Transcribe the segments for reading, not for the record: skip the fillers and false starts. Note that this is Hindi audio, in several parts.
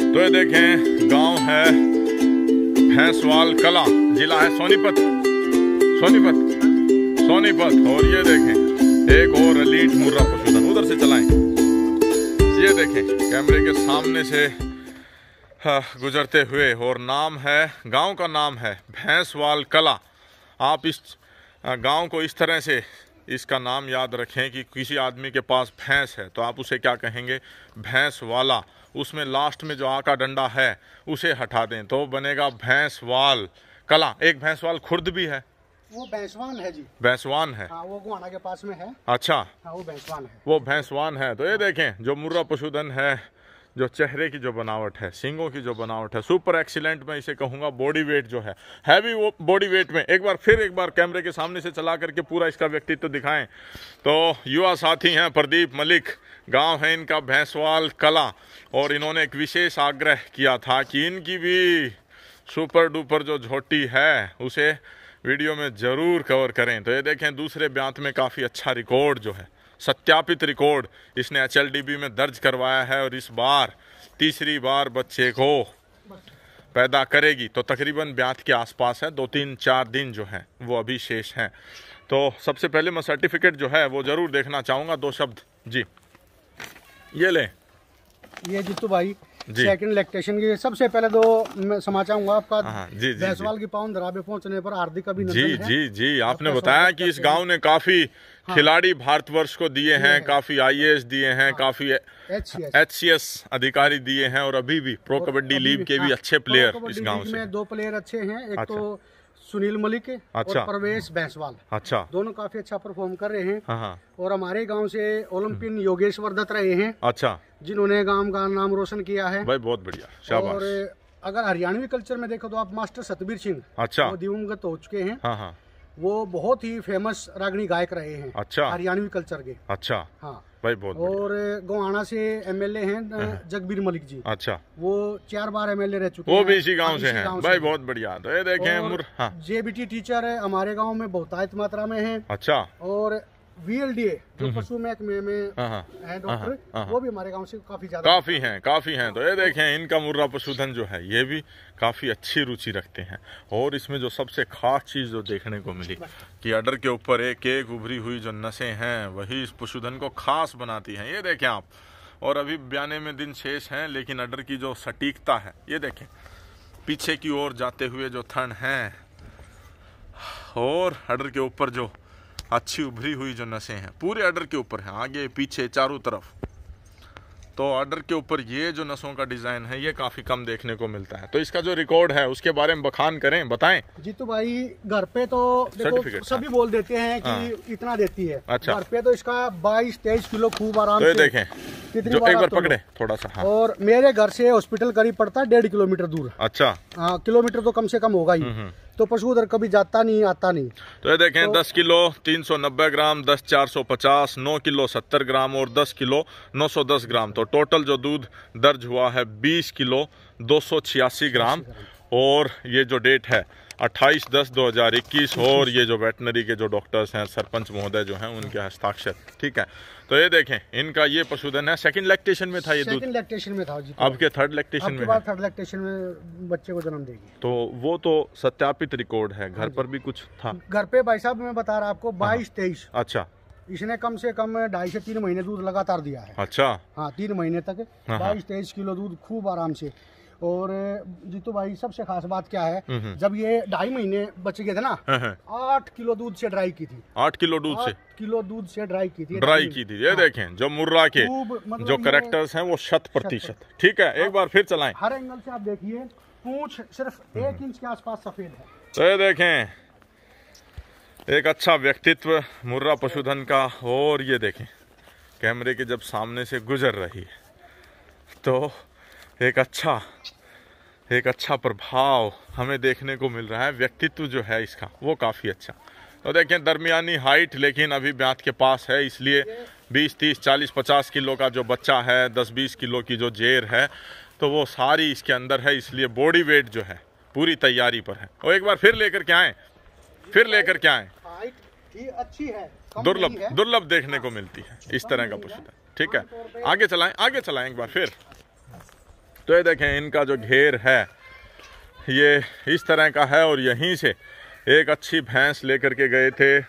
तो ये देखें, गांव है भैंसवाल कला, जिला है सोनीपत। और ये देखें एक और एलीट मुर्रा पशुधन, उधर से चलाएं। ये देखें कैमरे के सामने से गुजरते हुए, और नाम है, गांव का नाम है भैंसवाल कला। आप इस गांव को इस तरह से इसका नाम याद रखें कि किसी आदमी के पास भैंस है तो आप उसे क्या कहेंगे, भैंस वाला। उसमें लास्ट में जो आ का डंडा है उसे हटा दें तो बनेगा भैंसवाल कला। एक भैंसवाल खुर्द भी है, वो भैंसवान है जी। भैंसवान है, हाँ, वो गोहाना के पास में है। अच्छा, हाँ, वो भैंसवान है। वो भैंसवान है। तो ये देखें जो मुर्रा पशुधन है, जो चेहरे की जो बनावट है, सींगों की जो बनावट है, सुपर एक्सीलेंट मैं इसे कहूँगा। बॉडी वेट जो है हैवी, वो बॉडी वेट में एक बार कैमरे के सामने से चला करके पूरा इसका व्यक्तित्व दिखाएं। तो युवा साथी हैं प्रदीप मलिक, गांव है इनका भैंसवाल कला, और इन्होंने एक विशेष आग्रह किया था कि इनकी भी सुपर डुपर जो झोटी है उसे वीडियो में ज़रूर कवर करें। तो ये देखें दूसरे ब्यांत में काफ़ी अच्छा रिकॉर्ड जो है, सत्यापित रिकॉर्ड इसने HLDB में दर्ज करवाया है, और इस बार तीसरी बार बच्चे को पैदा करेगी। तो तकरीबन ब्यांत के आसपास है, 2-3-4 दिन जो है वो अभी शेष हैं। तो सबसे पहले मैं सर्टिफिकेट जो है वो ज़रूर देखना चाहूँगा, 2 शब्द जी। ये ले, ये जीतू भाई सेकंड लैक्टेशन की सबसे पहले तो मैं क्षमा चाहूंगा आपका। जी भैंसवाल की पाउन धराबे पहुंचने पर हार्दिक अभिनंदन। जी आपने बताया कि इस गांव ने काफी खिलाड़ी भारतवर्ष को दिए हैं, काफी IAS दिए हैं, काफी HCS अधिकारी दिए हैं, और अभी भी प्रो कबड्डी लीग के भी अच्छे प्लेयर इस गांव से। 2 प्लेयर अच्छे हैं, एक तो सुनील मलिक और प्रवेश भैंसवाल, अच्छा, दोनों काफी अच्छा परफॉर्म कर रहे हैं। हाँ। और हमारे गांव से ओलंपियन योगेश्वर दत्त रहे हैं, अच्छा, जिन्होंने गांव का नाम रोशन किया है भाई, बहुत बढ़िया, शाबाश। और अगर हरियाणवी कल्चर में देखो तो आप मास्टर सतबीर सिंह, अच्छा, वो दिवंगत हो चुके हैं। हाँ। वो बहुत ही फेमस रागनी गायक रहे हैं, अच्छा, हरियाणवी कल्चर के। अच्छा, हाँ भाई, बहुत। और गोहाना से MLA हैं जगबीर मलिक जी, अच्छा, वो 4 बार MLA रह चुके हैं, वो भी इसी गांव से हैं भाई, बहुत बढ़िया। तो ये देखें JBT टीचर है हमारे गांव में बहुतायत मात्रा में है। अच्छा, और VLDA जो पशु महकमे में है डॉक्टर, वो भी हमारे गांव से काफी हैं। तो ये देखें इनका मुर्रा पशुधन जो है ये भी काफी अच्छी रुचि रखते हैं। और इसमें जो सबसे खास चीज जो देखने को मिली कि अडर के ऊपर एक एक उभरी हुई जो नसें हैं वही इस पशुधन को खास बनाती हैं। ये देखें आप, और अभी ब्याने में दिन शेष हैं, लेकिन अडर की जो सटीकता है, ये देखें पीछे की ओर जाते हुए जो थन हैं, और अडर के ऊपर जो अच्छी उभरी हुई जो नसें हैं पूरे अडर के ऊपर है, आगे पीछे चारों तरफ। तो अडर के ऊपर ये जो नसों का डिजाइन है ये काफी कम देखने को मिलता है। तो इसका जो रिकॉर्ड है उसके बारे में बखान करें, बताएं। जीतू भाई, घर पे तो देखो सभी बोल देते हैं कि इतना देती है, अच्छा, घर पे तो इसका 22-23 किलो खूब आराम से। देखें जो एक बार पकड़े थोड़ा सा। और मेरे घर से हॉस्पिटल करीब पड़ता है 1.5 किलोमीटर दूर। अच्छा, हाँ, किलोमीटर तो कम से कम होगा ही। तो पशु उधर कभी जाता नहीं, आता नहीं। तो ये देखें 10 किलो 390 ग्राम, 10 450, 9 किलो 70 ग्राम और 10 किलो 910 ग्राम। तो टोटल जो दूध दर्ज हुआ है 20 किलो 286 ग्राम। और ये जो डेट है 28/10/2021, और ये जो वेटनरी के जो डॉक्टर्स हैं, सरपंच महोदय जो हैं, उनके हस्ताक्षर, ठीक है। तो ये देखें इनका ये पशुधन है, सेकंड लैक्टेशन में था ये दूध, सेकंड लैक्टेशन में था जी। अब के थर्ड लैक्टेशन में है, थर्ड लैक्टेशन में बच्चे को जन्म देगी। तो वो तो सत्यापित रिकॉर्ड है। घर पर भी कुछ था? घर पे भाई साहब मैं बता रहा आपको 22-23। अच्छा, इसने कम से कम 2.5 से 3 महीने दूध लगातार दिया है। अच्छा, हाँ, 3 महीने तक 22-23 किलो दूध खूब आराम से। और जीतू भाई सबसे खास बात क्या है, जब ये 2.5 महीने बच गए थे ना, 8 किलो दूध से ड्राई की थी। 8 किलो दूध से? 8 किलो दूध से ड्राई की थी। ये देखें जो मुर्रा के जो कैरेक्टर्स हैं वो 100%, ठीक है। एक बार फिर चलाएं, हर एंगल से आप देखिए, पूंछ सिर्फ 1 इंच के आसपास सफेद है। तो ये देखें एक अच्छा व्यक्तित्व मुर्रा पशुधन का। और ये देखें कैमरे के जब सामने से गुजर रही है तो एक अच्छा प्रभाव हमें देखने को मिल रहा है। व्यक्तित्व जो है इसका वो काफ़ी अच्छा। तो देखें दरमियानी हाइट, लेकिन अभी ब्यांत के पास है, इसलिए 20, 30, 40, 50 किलो का जो बच्चा है, 10-20 किलो की जो जेर है, तो वो सारी इसके अंदर है, इसलिए बॉडी वेट जो है पूरी तैयारी पर है। और एक बार फिर लेकर के आए, हाइट अच्छी है, दुर्लभ देखने को मिलती है इस तरह का पशुधन, ठीक है। आगे चलाएं एक बार फिर। तो ये देखें इनका जो घेर है ये इस तरह का है। और यहीं से एक अच्छी भैंस लेकर के गए थे,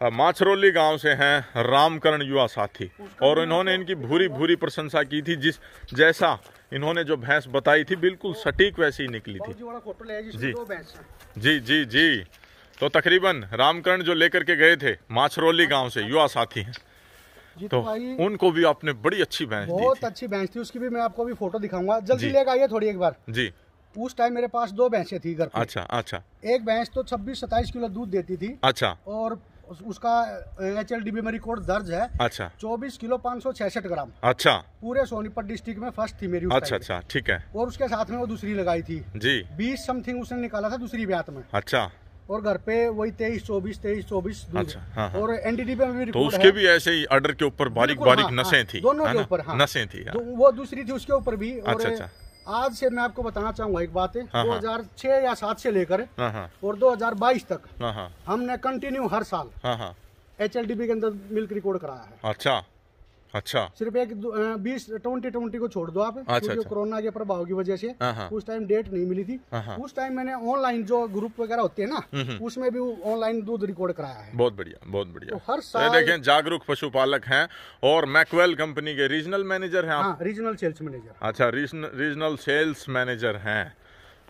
माछरोली गांव से हैं रामकरण युवा साथी, और इन्होंने इनकी भूरी भूरी प्रशंसा की थी। जैसा इन्होंने जो भैंस बताई थी बिल्कुल सटीक वैसी ही निकली थी। जी जी जी जी। तो तकरीबन रामकरण जो लेकर के गए थे माछरोली गांव से, युवा साथी हैं, तो उनको भी आपने बड़ी अच्छी भैंस दी थी। बहुत अच्छी भैंस थी, उसकी भी मैं आपको भी फोटो दिखाऊंगा, जल्दी लेकर आइए थोड़ी एक बार जी। उस टाइम मेरे पास 2 भैंसें थी घर पे। अच्छा अच्छा। एक भैंस तो 26-27 किलो दूध देती थी। अच्छा। और उसका HLDB में रिकॉर्ड दर्ज है। अच्छा। 24 किलो 566 ग्राम। अच्छा। पूरे सोनीपत डिस्ट्रिक्ट में फर्स्ट थी मेरी। अच्छा अच्छा, ठीक है। और उसके साथ में वो दूसरी लगाई थी जी। 20 समथिंग उसने निकाला था दूसरी ब्यात में। अच्छा। और घर पे वही 23-24 दूध। अच्छा, हाँ, हाँ। और NDDB में भी तो रिकॉर्ड उसके भी ऐसे ही अडर के ऊपर बारीक बारीक नसें थी, दोनों के ऊपर। नसें थी। वो दूसरी थी उसके ऊपर भी। अच्छा अच्छा। आज से मैं आपको बताना चाहूंगा एक बात है, हाँ, 2006 या 7 से लेकर हाँ, और 2022 तक हाँ, हमने कंटिन्यू हर साल हाँ, HLDB के अंदर मिल्क रिकॉर्ड कराया है। अच्छा अच्छा। सिर्फ एक 2020 को छोड़ दो आप। अच्छा, क्योंकि अच्छा। कोरोना के प्रभाव की वजह से उस टाइम डेट नहीं मिली थी। उस टाइम मैंने ऑनलाइन जो ग्रुप वगैरह होते हैं ना, उसमें भी ऑनलाइन दूध रिकॉर्ड कराया है। बहुत बढ़िया, बहुत बढ़िया। तो हर साल देखें जागरूक पशुपालक हैं और मैकवेल कंपनी के रीजनल मैनेजर हैं आप? हाँ, रीजनल सेल्स मैनेजर। अच्छा, रीजनल सेल्स मैनेजर हैं।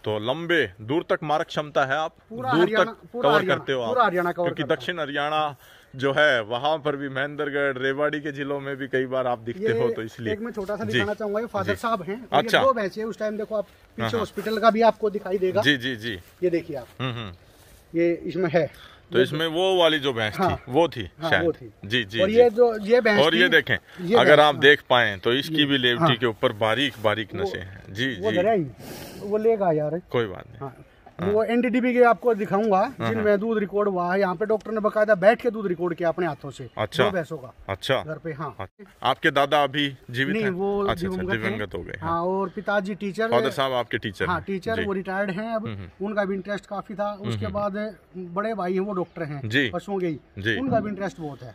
तो लंबे दूर तक मारक क्षमता है, आप दूर तक कवर करते हो आप? पूरा हरियाणा कवर क्योंकि दक्षिण हरियाणा जो है वहां पर भी महेंद्रगढ़, रेवाड़ी के जिलों में भी कई बार आप दिखते हो, तो इसलिए एक मैं छोटा सा दिखाना चाहूंगा। ये फादर साहब हैं। अच्छा। 2 भैंसे उस टाइम देखो आप पीछे हॉस्पिटल का भी आपको दिखाई देगा। जी जी जी। ये देखिए आप, ये इसमें है। तो इसमें वो वाली जो भैंस थी वो थी शायद। वो थी। जी जी। और ये भैंस और ये देखें, अगर आप देख पाए तो इसकी भी लेवटी के ऊपर बारीक बारीक नसें हैं। जी जी। वो लेगा यार, कोई बात नहीं। वो NDDB के आपको दिखाऊंगा जिनमें दूध रिकॉर्ड हुआ है। यहाँ पे डॉक्टर ने बकायदा बैठ के दूध रिकॉर्ड किया अपने हाथों से। अच्छा। 2 भैंसों का। अच्छा। घर पे। हाँ। आपके दादा अभी जीवित नहीं, हैं? वो अच्छा, दिवंगत हो गए। हाँ। और पिताजी टीचर। फादर साहब आपके टीचर? हाँ, टीचर। वो रिटायर्ड हैं अब। उनका भी इंटरेस्ट काफी था। उसके बाद बड़े भाई हैं, वो डॉक्टर हैं पशुओं के ही। उनका भी इंटरेस्ट बहुत है।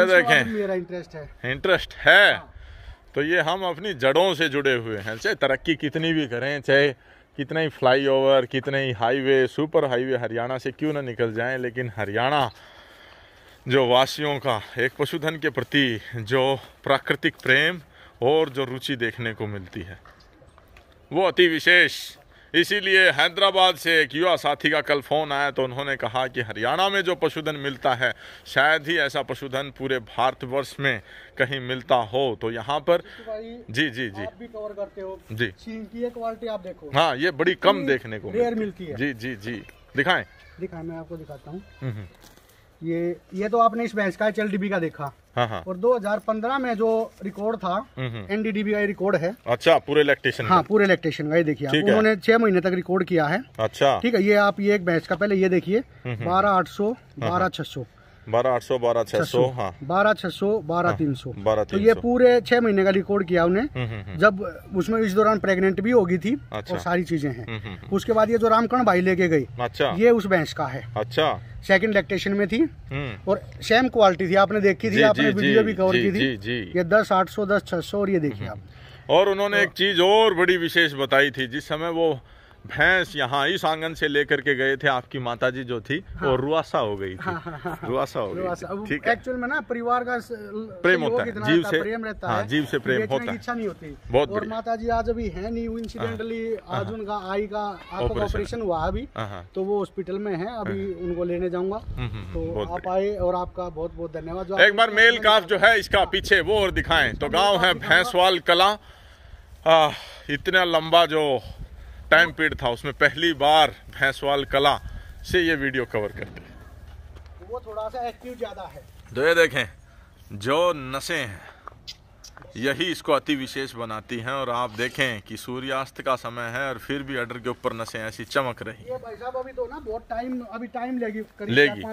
देखें, मेरा इंटरेस्ट है। तो ये हम अपनी जड़ों से जुड़े हुए हैं। चाहे तरक्की कितनी भी करें, चाहे कितना ही फ्लाईओवर, कितने ही हाईवे, सुपर हाईवे हरियाणा से क्यों ना निकल जाएं, लेकिन हरियाणा जो वासियों का एक पशुधन के प्रति जो प्राकृतिक प्रेम और जो रुचि देखने को मिलती है वो अति विशेष। इसीलिए हैदराबाद से एक युवा साथी का कल फोन आया तो उन्होंने कहा कि हरियाणा में जो पशुधन मिलता है शायद ही ऐसा पशुधन पूरे भारतवर्ष में कहीं मिलता हो। तो यहाँ पर जी जी जी, आप भी कवर करते हो जी। सींग की ये क्वालिटी आप देखो। हाँ, ये बड़ी कम देखने को मिलती है। जी जी जी। दिखाएं, मैं आपको दिखाता हूँ। ये तो आपने इस भैंस का HLDB का देखा। हाँ। और 2015 में जो रिकॉर्ड था NDDB का रिकॉर्ड है। अच्छा, पूरे लैक्टेशन। हाँ, पूरे लैक्टेशन का। ये देखिए उन्होंने 6 महीने तक रिकॉर्ड किया है। अच्छा, ठीक है। ये आप ये एक भैंस का पहले ये देखिए 12,800, 12,600, 12,800, 12,600, हाँ 12,600, 12,300। 12,300। तो ये पूरे 6 महीने का रिकॉर्ड किया उन्हें। जब उसमें इस दौरान प्रेग्नेंट भी होगी थी। अच्छा। और सारी चीजें हैं। उसके बाद ये जो रामकरण भाई लेके गई, अच्छा, ये उस भैंस का है। अच्छा। सेकंड लैक्टेशन में थी और सेम क्वालिटी थी। आपने देखी थी, आपने वीडियो भी कवर की थी। ये 10,800, 10,600। और ये देखिए आप। और उन्होंने एक चीज और बड़ी विशेष बताई थी। जिस समय वो भैंस यहाँ इस आंगन से लेकर के गए थे, आपकी माताजी जो थी वो रुआसा हो गई थी। रुआसा हो गई। ठीक है। एक्चुअल में ना परिवार का प्रेम होता है, जीव से प्रेम रहता है। जीव से प्रेम होता है, इच्छा नहीं होती। बहुत और माताजी आज अभी है नहीं, इंसिडेंटली आज उनका आई का आंखों का ऑपरेशन हुआ अभी, तो वो हॉस्पिटल में है अभी। उनको लेने जाऊंगा। तो आप आए और आपका बहुत बहुत धन्यवाद। एक बार मेल काफ जो है इसका पीछे वो और दिखाएं। तो गाँव है भैंसवाल कला। इतना लंबा जो टाइम पीरियड था उसमें पहली बार भैंसवाल कला से ये वीडियो कवर करते हैं। वो थोड़ा सा एक्टिव ज्यादा है। तो ये देखें, जो नसें हैं यही इसको अति विशेष बनाती हैं। और आप देखें कि सूर्यास्त का समय है और फिर भी अडर के ऊपर नसें ऐसी चमक रही। ये भाई साहब अभी तो ना बहुत टाइम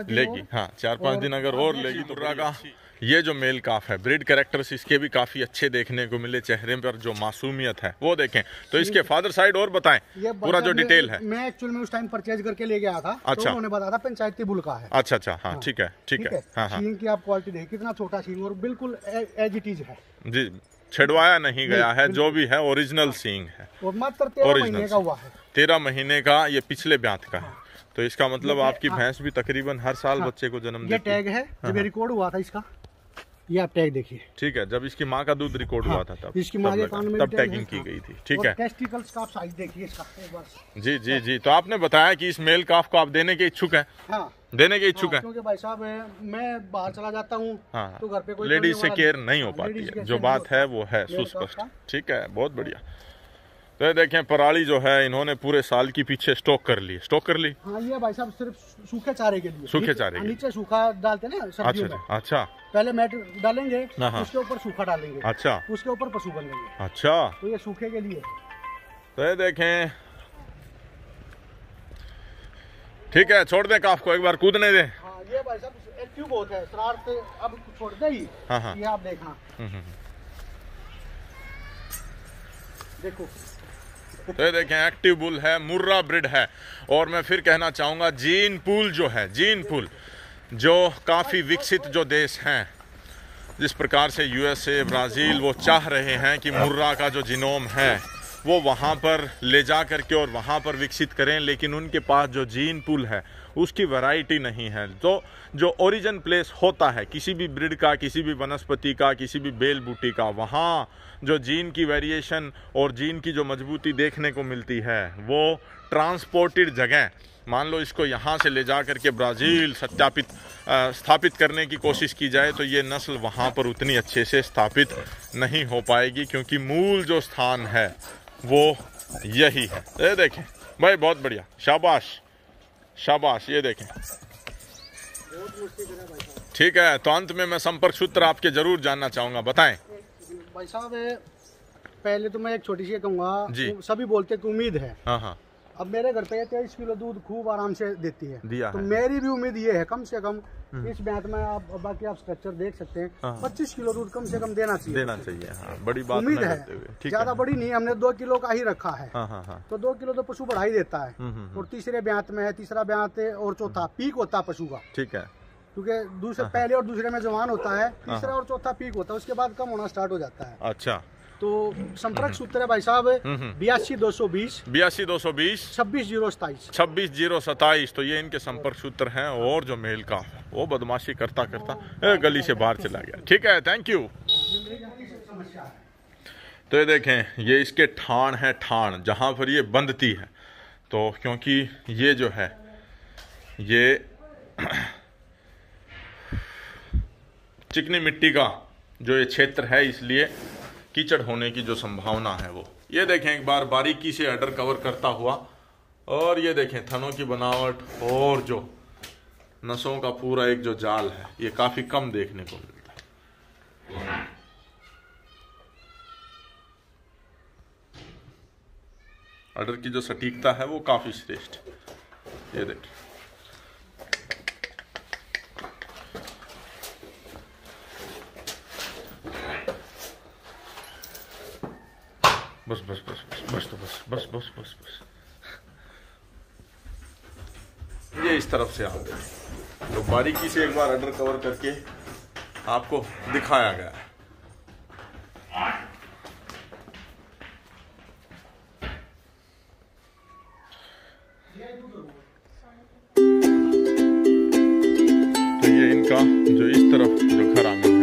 लेगी। हाँ, 4-5 दिन अगर और लेगी तो रागा। ये जो मेल काफ है, ब्रीड कैरेक्टर्स इसके भी काफी अच्छे देखने को मिले। चेहरे पर जो मासूमियत है वो देखें। तो इसके फादर साइड और बताएं पूरा जो डिटेल है। मैं एक्चुअल में उस टाइम परचेज करके ले गया था। अच्छा। तो उन्होंने बताया था पंचायती बुल का है। अच्छा, हाँ, ठीक है। हाँ। सींग की आप क्वालिटी देखिए, कितना छोटा सींग और बिल्कुल एज इट इज है। जी, छिड़वाया नहीं गया है, जो भी है ओरिजिनल सींग है। और मात्र 13 महीने का हुआ है। 13 महीने का ये पिछले ब्यात का है। तो इसका मतलब आपकी भैंस भी तकरीबन हर साल बच्चे को जन्म देती है। ये टैग है, जब रिकॉर्ड हुआ था इसका, ये आप टैग देखिए। ठीक है, जब इसकी माँ का दूध रिकॉर्ड हुआ था तब इसकी माँ के कान में तब टैगिंग की गई थी। ठीक है, टेस्टिकल्स का आप साइज देखिए इसका एक बार। जी जी जी। तो आपने बताया कि इस मेल काफ को आप देने के इच्छुक हैं। हाँ, देने के इच्छुक हैं, क्योंकि भाई साहब मैं बाहर चला जाता हूँ। हाँ, तो घर पे कोई लेडीज से केयर नहीं हो पाती है, जो बात है वो है सुस्पष्ट। ठीक है, बहुत बढ़िया। तो देखें, पराली जो है इन्होंने पूरे साल की पीछे स्टॉक कर ली। हाँ, ये भाई साहब सिर्फ सूखे चारे के लिए, सूखे चारे के नीचे सूखा डालते हैं ना सर्दियों में। अच्छा, पहले मैट डालेंगे, उसके ऊपर सूखा डालेंगे, अच्छा, उसके ऊपर पशु बनेंगे। अच्छा, तो ये सूखे के लिए। तो ये देखें, ठीक है, छोड़ दें काफ को, एक बार कूदने दें। हाँ, ये भाई साहब एक्टिव बहुत है, शरारत अब छोड़ते ही। हाँ, ये आप देखना, देखो। तो ये देखें, एक्टिव बुल है, मुर्रा ब्रिड है। और मैं फिर कहना चाहूँगा, जीन पूल जो है, जीन पूल जो काफ़ी विकसित जो देश हैं, जिस प्रकार से यूएसए, ब्राज़ील वो चाह रहे हैं कि मुर्रा का जो जीनोम है वो वहाँ पर ले जा करके और वहाँ पर विकसित करें, लेकिन उनके पास जो जीन पूल है उसकी वैरायटी नहीं है। तो जो ओरिजिन प्लेस होता है किसी भी ब्रिड का, किसी भी वनस्पति का, किसी भी बेल बूटी का, वहाँ जो जीन की वेरिएशन और जीन की जो मजबूती देखने को मिलती है वो ट्रांसपोर्टेड जगह, मान लो इसको यहाँ से ले जा करके ब्राज़ील स्थापित करने की कोशिश की जाए तो ये नस्ल वहाँ पर उतनी अच्छे से स्थापित नहीं हो पाएगी, क्योंकि मूल जो स्थान है वो यही है। ये देखें भाई, बहुत बढ़िया, शाबाश शाबाश। ये देखें, ठीक है। तो अंत में मैं संपर्क सूत्र आपके जरूर जानना चाहूँगा, बताएं। भाई साहब, पहले तो मैं एक छोटी सी कहूँगा, सभी बोलते कि उम्मीद है। हाँ, अब मेरे घर पे 23 किलो दूध खूब आराम से देती है, दिया तो है। मेरी भी उम्मीद ये है, कम से कम इस ब्यात में आप बाकी आप स्ट्रक्चर देख सकते हैं, 25 किलो दूध कम से कम देना चाहिए। हाँ, बड़ी बात उम्मीद है, ज्यादा बड़ी नहीं, हमने 2 किलो का ही रखा है। तो 2 किलो तो पशु बढ़ा ही देता है। और तीसरे ब्यात में है, तीसरा ब्यात और चौथा पीक होता है पशु का। ठीक है, क्योंकि दूसरे पहले और दूसरे में जवान होता है, तीसरा और चौथा पीक होता है, उसके बाद कम होना स्टार्ट हो जाता है। अच्छा, तो संपर्क सूत्र है भाई साहब 82 220 26 027। तो ये इनके संपर्क सूत्र हैं। और जो मेल का वो बदमाशी करता करता गली से बाहर चला गया। ठीक है, थैंक यू। तो ये देखें, ये इसके ठाण है, ठाण जहाँ पर ये बंधती है। तो क्योंकि ये जो है ये चिकनी मिट्टी का जो ये क्षेत्र है, इसलिए कीचड़ होने की जो संभावना है वो। ये देखें, एक बार बारीकी से अंडर कवर करता हुआ, और ये देखें थनों की बनावट और जो नसों का पूरा एक जो जाल है, ये काफी कम देखने को मिलता है। अंडर की जो सटीकता है वो काफी श्रेष्ठ। ये देखें, बस बस बस बस तो बस बस बस बस बस ये इस तरफ से आप तो बारीकी से एक बार अंडर कवर करके आपको दिखाया गया है। तो ये इनका जो इस तरफ जो घर आंगन